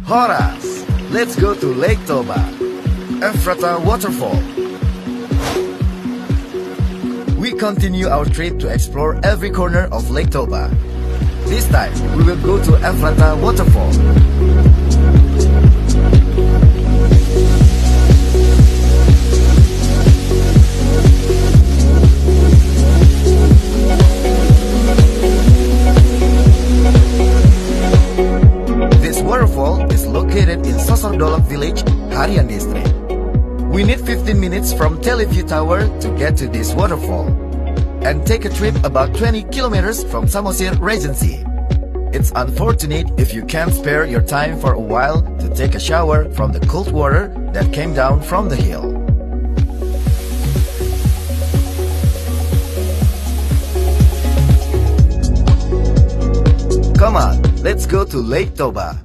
Horas, let's go to Lake Toba, Efrata Waterfall. We continue our trip to explore every corner of Lake Toba. This time, we will go to Efrata Waterfall. This waterfall is located in Sosordolok village, Harian district. We need 15 minutes from Teleview Tower to get to this waterfall, and take a trip about 20 kilometers from Samosir Regency. It's unfortunate if you can't spare your time for a while to take a shower from the cold water that came down from the hill. Come on, let's go to Lake Toba.